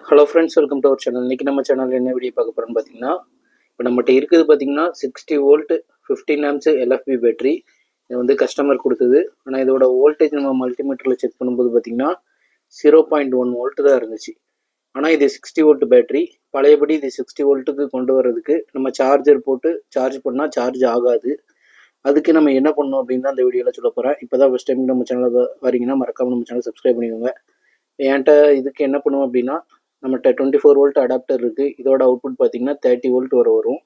Hello friends, welcome to our channel. இன்றைக்கி நம்ம சேனலில் என்ன வீடியோ பார்க்க போகிறோம்னு பார்த்தீங்கன்னா, இப்போ நம்மகிட்ட இருக்குது பார்த்தீங்கன்னா 60 வோல்ட் 15 ஆம்ப்ஸ் எல்எஃப்பி பேட்டரி. இது வந்து கஸ்டமர் கொடுத்தது. ஆனால் இதோட வோல்டேஜ் நம்ம மல்டிமீட்டரில் செக் பண்ணும்போது பார்த்தீங்கன்னா 0.1 வோல்ட் தான் இருந்துச்சு. ஆனால் இது 60 வோல்ட் பேட்டரி. பழையபடி இது 60 வோல்ட்டுக்கு கொண்டு வர்றதுக்கு நம்ம சார்ஜர் போட்டு சார்ஜ் பண்ணால் சார்ஜ் ஆகாது. அதுக்கு நம்ம என்ன பண்ணணும் அப்படின்னு தான் அந்த வீடியோவில் சொல்ல போகிறேன். இப்போ தான் ஃபஸ்ட் டைம் நம்ம சேனலில் வரீங்கன்னா மறக்காமல் நம்ம சேனல் சப்ஸ்கிரைப் பண்ணிக்கோங்க. என்கிட்ட இதுக்கு என்ன பண்ணுவோம் அப்படின்னா, நம்மகிட்ட 24 வோல்ட் அடாப்டர் இருக்குது. இதோட அவுட்புட் பார்த்தீங்கன்னா 30 வோல்ட் வரும்.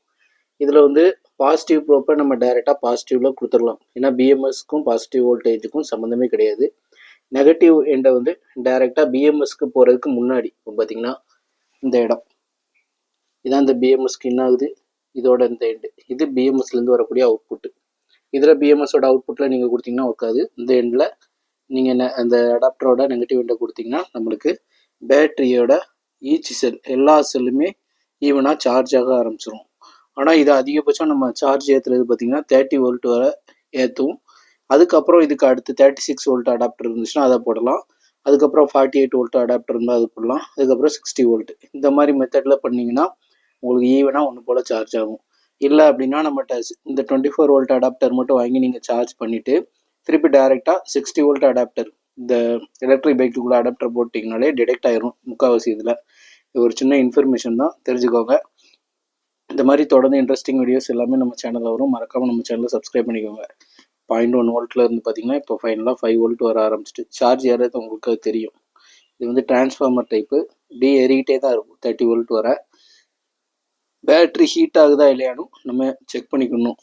இதில் வந்து பாசிட்டிவ் ப்ரோப்பை நம்ம டைரெக்டாக பாசிட்டிவில் கொடுத்துடலாம். ஏன்னா பிஎம்எஸ்க்கும் பாசிட்டிவ் வோல்டேஜுக்கும் சம்மந்தமே கிடையாது. நெகட்டிவ் எண்டை வந்து டைரெக்டாக பிஎம்எஸ்க்கு போகிறதுக்கு முன்னாடி இப்போ பார்த்தீங்கன்னா இந்த இடம் இதான் இந்த பிஎம்எஸ்க்கு என்ன ஆகுது, இதோட இந்த எண்டு இது பிஎம்எஸ்லேருந்து வரக்கூடிய அவுட்புட்டு. இதில் பிஎம்எஸோட அவுட்புட்டில் நீங்கள் கொடுத்தீங்கன்னா ஒர்க்காது. இந்த எண்டில் நீங்கள் அந்த அடாப்டரோட நெகட்டிவ் எண்டை கொடுத்தீங்கன்னா நம்மளுக்கு பேட்டரியோட ஈச் செல் எல்லா செல்லுமே ஈவனாக சார்ஜ் ஆக ஆரம்பிச்சிடும். ஆனால் இது அதிகபட்சம் நம்ம சார்ஜ் ஏற்றுறது பார்த்திங்கன்னா 30 வோல்ட் வரை ஏற்றும். அதுக்கப்புறம் இதுக்கு அடுத்து 36 வோல்ட் அடாப்டர் இருந்துச்சுன்னா அதை போடலாம். அதுக்கப்புறம் 48 வோல்ட் அடாப்டர் இருந்தால் அது போடலாம். அதுக்கப்புறம் 60 வோல்ட் இந்த மாதிரி மெத்தடில் பண்ணிங்கன்னா உங்களுக்கு ஈவனாக ஒன்று போல் சார்ஜ் ஆகும். இல்லை அப்படின்னா நம்மகிட்ட இந்த 24 வோல்ட் அடாப்டர் மட்டும் வாங்கி நீங்கள் சார்ஜ் பண்ணிவிட்டு திருப்பி டைரெக்டாக 60 வோல்ட் அடாப்டர் இந்த எலக்ட்ரிக் பைக்குக்குள்ளே அடாப்டர் போட்டிங்கனாலே டிடெக்ட் ஆயிரும் முக்கால்வாசி. இதில் இது ஒரு சின்ன இன்ஃபர்மேஷன் தான், தெரிஞ்சுக்கோங்க. இந்த மாதிரி தொடர்ந்து இன்ட்ரெஸ்டிங் வீடியோஸ் எல்லாமே நம்ம சேனலில் வரும். மறக்காமல் நம்ம சேனலை சப்ஸ்கிரைப் பண்ணிக்கோங்க. 0.1 வோல்ட்டில் இருந்து பார்த்தீங்கன்னா இப்போ ஃபைனலாக 5 வோல்ட் வர ஆரம்பிச்சிட்டு சார்ஜ் ஏறது உங்களுக்கு தெரியும். இது வந்து டிரான்ஸ்ஃபார்மர் டைப்பு. டி ஏறிக்கிட்டே தான் இருக்கும் 30 வோல்ட் வர. பேட்ரி ஹீட் ஆகுதா இல்லையானும் நம்ம செக் பண்ணிக்கணும்.